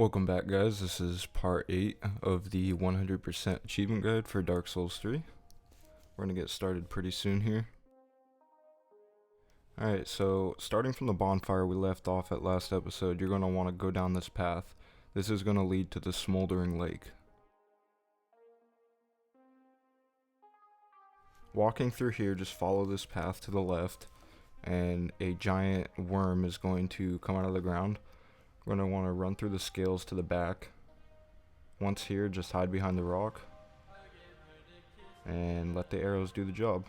Welcome back, guys. This is part 8 of the 100% achievement guide for Dark Souls 3. We're going to get started pretty soon here. Alright, so starting from the bonfire we left off at last episode, you're going to want to go down this path. This is going to lead to the Smouldering Lake. Walking through here, just follow this path to the left, and a giant worm is going to come out of the ground. We're going to want to run through the scales to the back. Once here, just hide behind the rock and let the arrows do the job.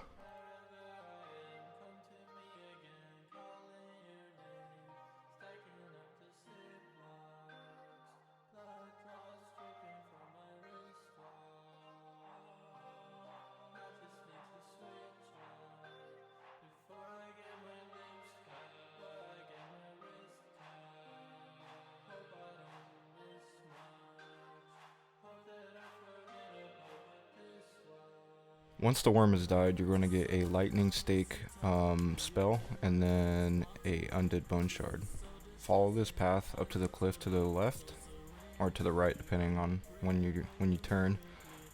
Once the worm has died, you're going to get a lightning stake spell and then a undead bone shard. Follow this path up to the cliff to the left or to the right, depending on when you turn.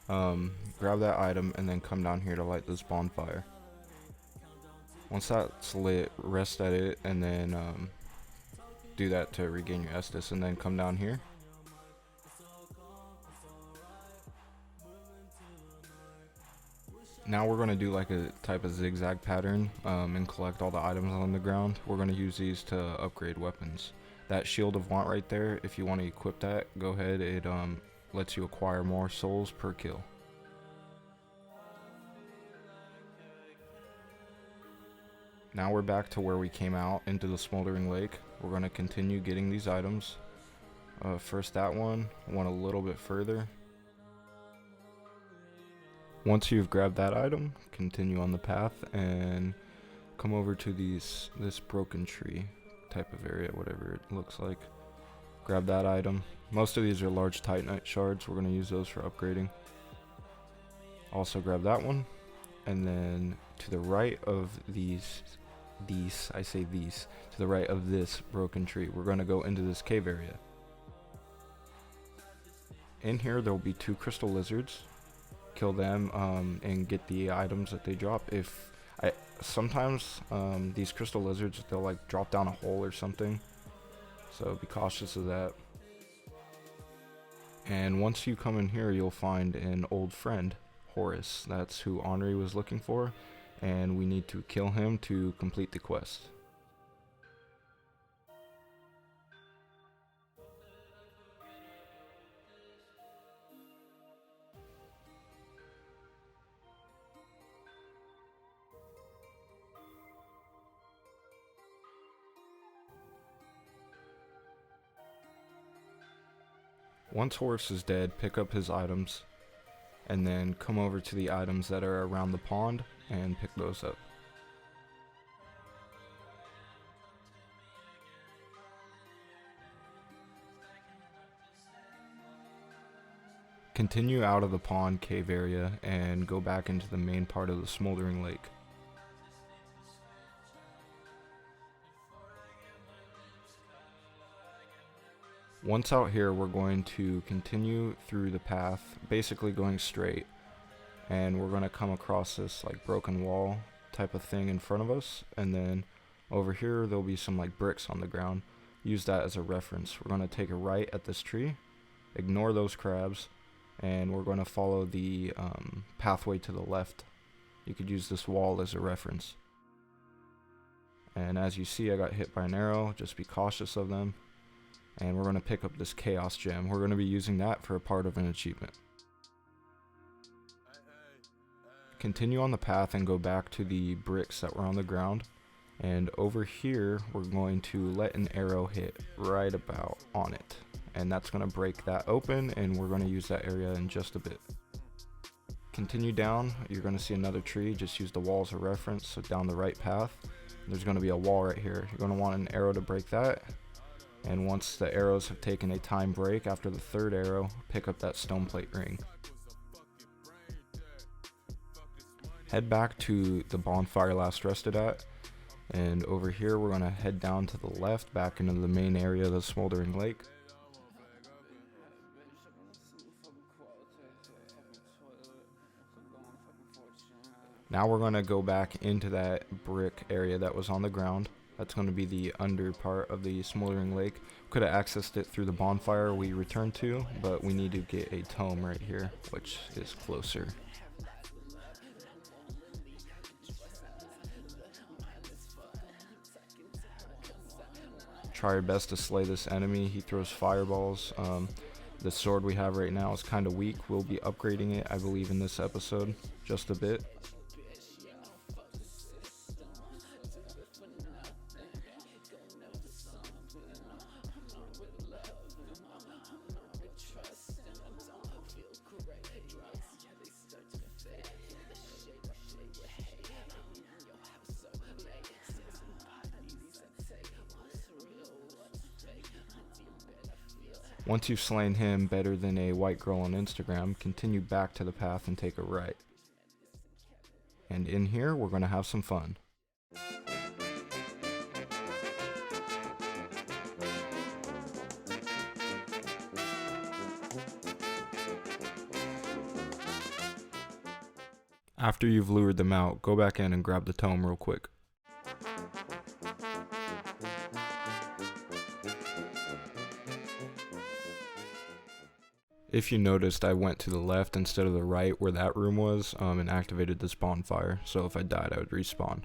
Grab that item and then come down here to light this bonfire. Once that's lit, rest at it and then do that to regain your Estus, and then come down here. Now we're going to do like a type of zigzag pattern and collect all the items on the ground. We're going to use these to upgrade weapons. That Shield of Want right there, if you want to equip that, go ahead. It lets you acquire more souls per kill. Now we're back to where we came out, into the Smouldering Lake. We're going to continue getting these items. First that one a little bit further. Once you've grabbed that item, continue on the path and come over to this broken tree type of area, whatever it looks like. Grab that item. Most of these are large titanite shards. We're going to use those for upgrading. Also grab that one. And then to the right of to the right of this broken tree, we're going to go into this cave area. In here, there will be 2 crystal lizards. Kill them and get the items that they drop. Sometimes these crystal lizards, they'll like drop down a hole or something, so be cautious of that. And once you come in here, you'll find an old friend, Horus. That's who Henri was looking for, and we need to kill him to complete the quest. Once Horus is dead, pick up his items, and then come over to the items that are around the pond and pick those up. Continue out of the pond cave area and go back into the main part of the Smouldering Lake. Once out here, we're going to continue through the path, basically going straight, and we're going to come across this like broken wall type of thing in front of us, and then over here there'll be some like bricks on the ground. Use that as a reference. We're going to take a right at this tree, ignore those crabs, and we're going to follow the pathway to the left. You could use this wall as a reference. And as you see, I got hit by an arrow. Just be cautious of them. And we're going to pick up this chaos gem. We're going to be using that for a part of an achievement. Continue on the path and go back to the bricks that were on the ground. And over here, we're going to let an arrow hit right about on it. And that's going to break that open, and we're going to use that area in just a bit. Continue down. You're going to see another tree. Just use the wall as a reference. So down the right path, there's going to be a wall right here. You're going to want an arrow to break that. And once the arrows have taken a time break, after the 3rd arrow, pick up that stone plate ring. Head back to the bonfire last rested at, and over here we're going to head down to the left, back into the main area of the Smouldering Lake. Now we're going to go back into that brick area that was on the ground. That's going to be the under part of the Smouldering Lake. Could have accessed it through the bonfire we returned to, but we need to get a tome right here, which is closer. Try your best to slay this enemy. He throws fireballs. The sword we have right now is kind of weak. We'll be upgrading it, I believe, in this episode, just a bit. Once you've slain him better than a white girl on Instagram, continue back to the path and take a right. And in here, we're going to have some fun. After you've lured them out, go back in and grab the tome real quick. If you noticed, I went to the left instead of the right where that room was, and activated this bonfire, so if I died I would respawn.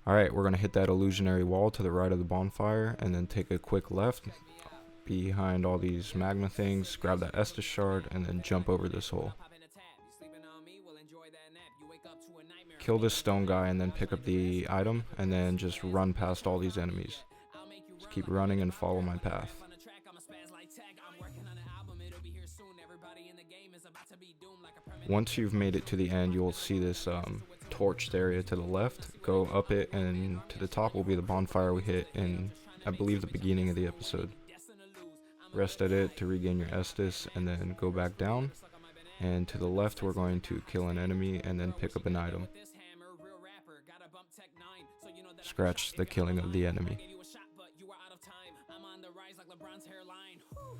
Alright, we're going to hit that illusionary wall to the right of the bonfire, and then take a quick left behind all these magma things, grab that Estus shard, and then jump over this hole. Kill this stone guy and then pick up the item, and then just run past all these enemies. Just keep running and follow my path. Once you've made it to the end, you'll see this torched area to the left. Go up it, and to the top will be the bonfire we hit in, I believe, the beginning of the episode. Rest at it to regain your Estus, and then go back down. And to the left, we're going to kill an enemy and then pick up an item. Scratch the killing of the enemy.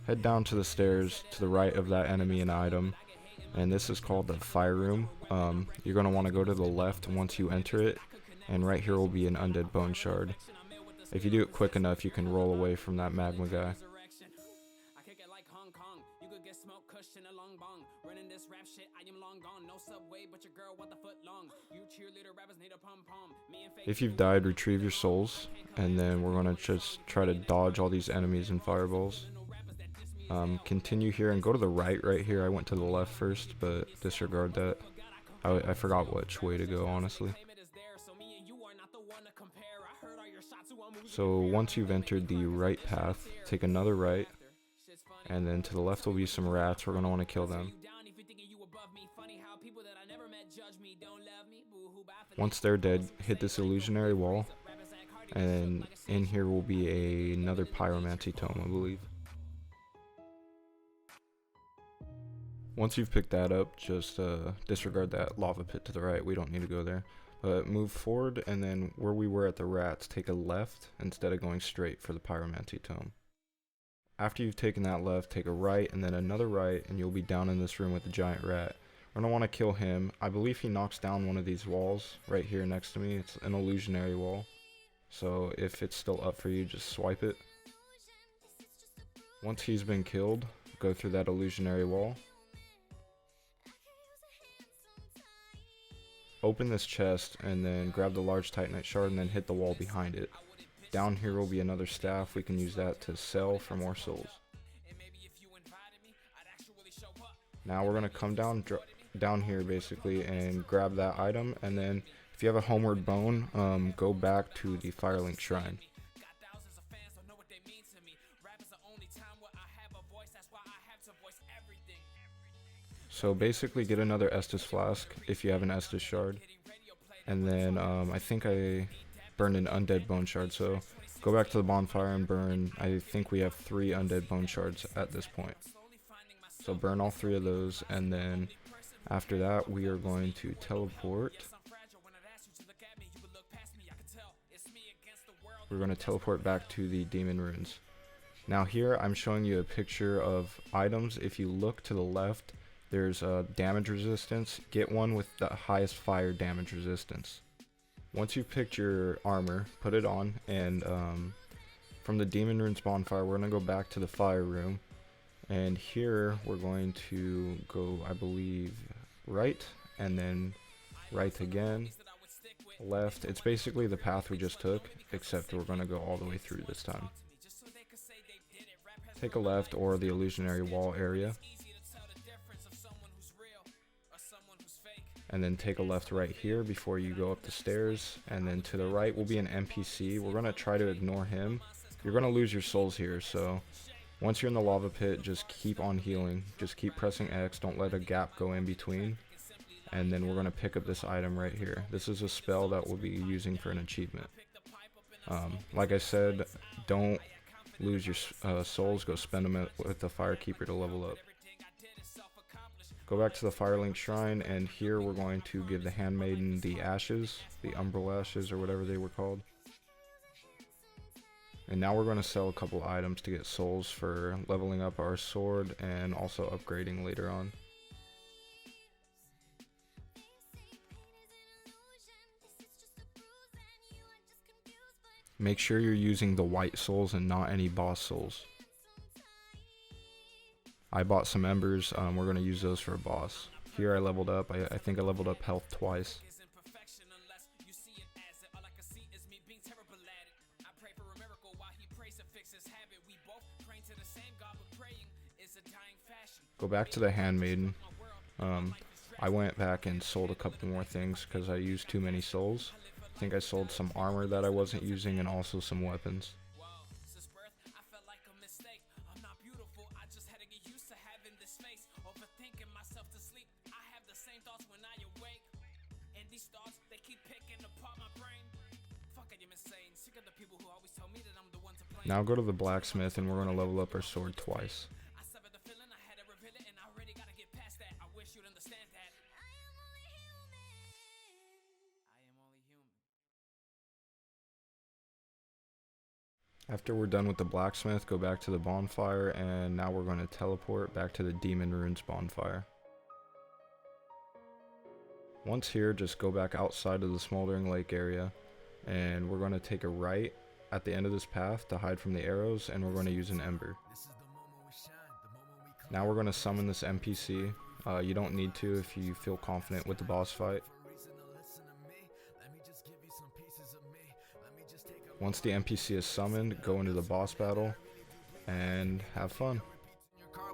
Head down to the stairs to the right of that enemy and item. And this is called the fire room. You're going to want to go to the left once you enter it, and right here will be an undead bone shard. If you do it quick enough, you can roll away from that magma guy. If you've died, retrieve your souls, and then we're going to just try to dodge all these enemies and fireballs. Continue here and go to the right here. I went to the left first, but disregard that. I forgot which way to go, honestly. So once you've entered the right path, take another right, and then to the left will be some rats. We're going to want to kill them. Once they're dead, hit this illusionary wall, and in here will be another pyromancy tome, I believe. Once you've picked that up, just disregard that lava pit to the right. We don't need to go there. But move forward, and then where we were at the rats, take a left instead of going straight for the pyromancy tome. After you've taken that left, take a right and then another right, and you'll be down in this room with the giant rat. We're going to want to kill him. I believe he knocks down one of these walls right here next to me. It's an illusionary wall. So if it's still up for you, just swipe it. Once he's been killed, go through that illusionary wall. Open this chest and then grab the large titanite shard and then hit the wall behind it. Down here will be another staff. We can use that to sell for more souls. Now we're going to come down here basically and grab that item, and then if you have a homeward bone, go back to the Firelink Shrine. So basically get another Estus flask if you have an Estus shard, and then I think I burned an undead bone shard, so go back to the bonfire and burn. I think we have 3 undead bone shards at this point. So burn all 3 of those, and then after that we are going to teleport. We're going to teleport back to the demon ruins. Now here I'm showing you a picture of items. If you look to the left, There's damage resistance. Get one with the highest fire damage resistance. Once you've picked your armor, put it on, and from the Demon Runes bonfire, we're going to go back to the fire room. And here we're going to go, I believe, right, and then right again, left. It's basically the path we just took, except we're going to go all the way through this time. Take a left or the illusionary wall area. And then take a left right here before you go up the stairs. And then to the right will be an NPC. We're going to try to ignore him. You're going to lose your souls here, so once you're in the lava pit, just keep on healing. Just keep pressing X. Don't let a gap go in between. And then we're going to pick up this item right here. This is a spell that we'll be using for an achievement. Like I said, don't lose your souls. Go spend them with the Firekeeper to level up. Go back to the Firelink Shrine, and here we're going to give the handmaiden the ashes, the umbral ashes or whatever they were called. And now we're going to sell a couple items to get souls for leveling up our sword and also upgrading later on. Make sure you're using the white souls and not any boss souls. I bought some embers. We're going to use those for a boss. Here I leveled up. I think I leveled up health twice. Go back to the handmaiden. I went back and sold a couple more things because I used too many souls. I think I sold some armor that I wasn't using and also some weapons. Now go to the blacksmith and we're going to level up our sword twice. After we're done with the blacksmith, go back to the bonfire, and now we're going to teleport back to the Demon Runes bonfire. Once here, just go back outside of the Smouldering Lake area, and we're going to take a right at the end of this path to hide from the arrows, and we're going to use an ember. Now we're going to summon this NPC. You don't need to if you feel confident with the boss fight. Once the NPC is summoned, go into the boss battle and have fun.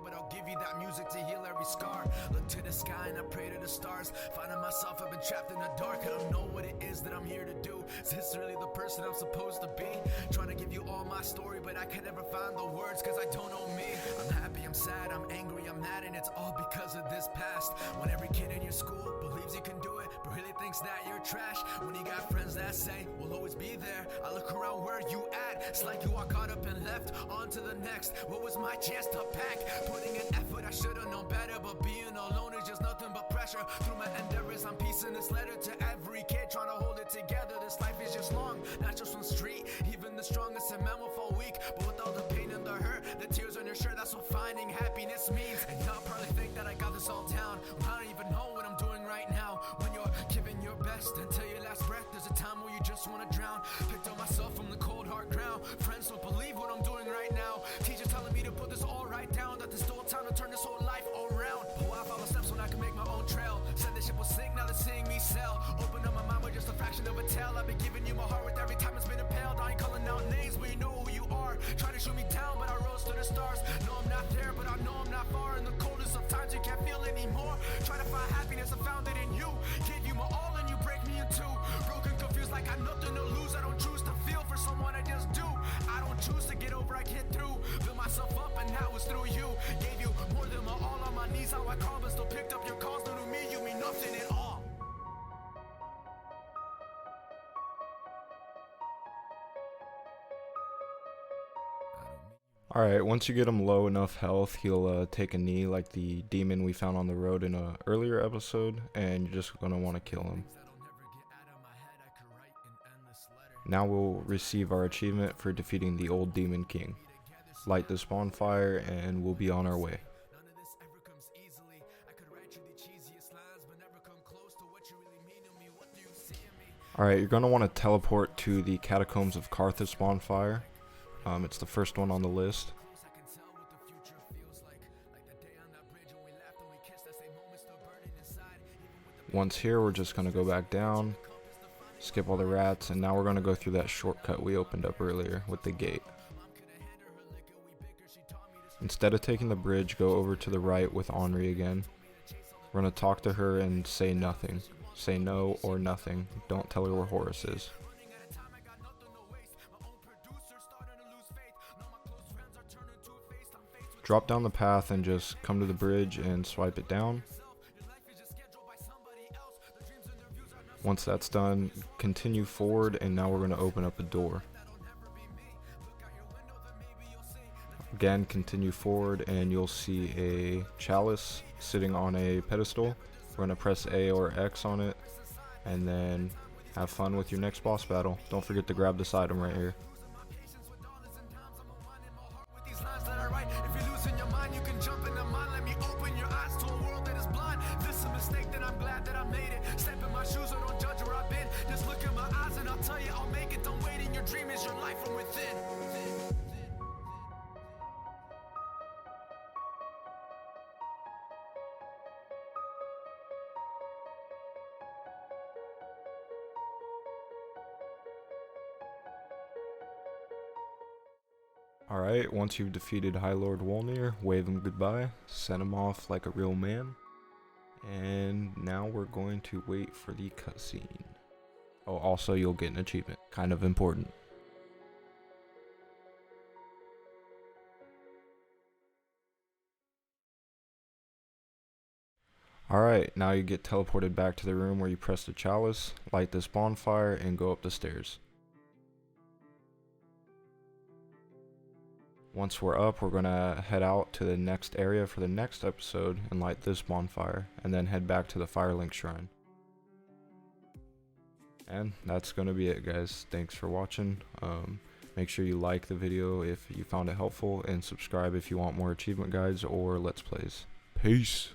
But I'll give you that music to heal every scar. Look to the sky and I pray to the stars. Finding myself, I've been trapped in the dark. I don't know what it is that I'm here to do. Is this really the person I'm supposed to be? Trying to give you all my story, but I can never find the words cause I don't know me. I'm happy, I'm sad, I'm angry, I'm mad, and it's all because of this past. When every kid in your school believes you can do it, but really thinks that you're trash. When you got friends that say, we'll always be there. I look around where you at. It's like you are caught up and left on to the next. What was my chance to pack? Putting in effort, I should've known better, but being alone is just nothing but pressure. Through my endeavors, I'm piecing this letter to every kid, trying to hold it together. This life is just long, not just one street. Even the strongest and men will fall weak, but with all the pain and the hurt, the tears on your shirt, that's what finding happiness means. And y'all probably think that I got this all down, well, I don't even know what I'm doing right now. When you're giving your best until your last breath, there's a time where you just want to drown. Picked up myself from the cold hard ground. Friends don't believe what I'm doing right now. Teachers telling me to put this all right down, that there's still time to turn this whole life around. Oh, I follow steps when I can make my own trail. Said this ship will sink, now they're seeing me sail. Open up my mind with just a fraction of a tale. I've been giving you my heart with every time it's been impaled. I ain't calling out names, but you know who you are. Try to shoot me down, but I rose to the stars. No, I'm not there, but I know I'm not far. In the coldest of times, you can't feel anymore. Try to find happiness, I found it in you. Gave you my all and you break me in two. Broken, confused, like I nothing to lose. I don't choose to feel for someone, I just do. I don't choose to get over, I get through. Build myself up and now it's through you. Gave you more than my all on my knees. How I call, but still picked up your calls. No, to me, you mean nothing at all. Alright, once you get him low enough health, he'll take a knee like the demon we found on the road in an earlier episode, and you're just going to want to kill him. Now we'll receive our achievement for defeating the old demon king. Light this bonfire and we'll be on our way. Alright, you're going to want to teleport to the Catacombs of Carthus bonfire. It's the first one on the list. Once here, we're just going to go back down, skip all the rats, and now we're going to go through that shortcut we opened up earlier with the gate. Instead of taking the bridge, go over to the right with Henri again. We're going to talk to her and say nothing. Say no or nothing. Don't tell her where Horace is. Drop down the path and just come to the bridge and swipe it down. Once that's done, continue forward, and now we're going to open up a door. Again, continue forward and you'll see a chalice sitting on a pedestal. We're going to press A or X on it and then have fun with your next boss battle. Don't forget to grab this item right here. Alright, once you've defeated High Lord Wolnir, wave him goodbye, send him off like a real man, and now we're going to wait for the cutscene. Oh, also you'll get an achievement, kind of important. Alright, now you get teleported back to the room where you press the chalice, light this bonfire, and go up the stairs. Once we're up, we're going to head out to the next area for the next episode and light this bonfire, and then head back to the Firelink Shrine. And that's going to be it, guys. Thanks for watching. Make sure you like the video if you found it helpful, and subscribe if you want more achievement guides or let's plays. Peace!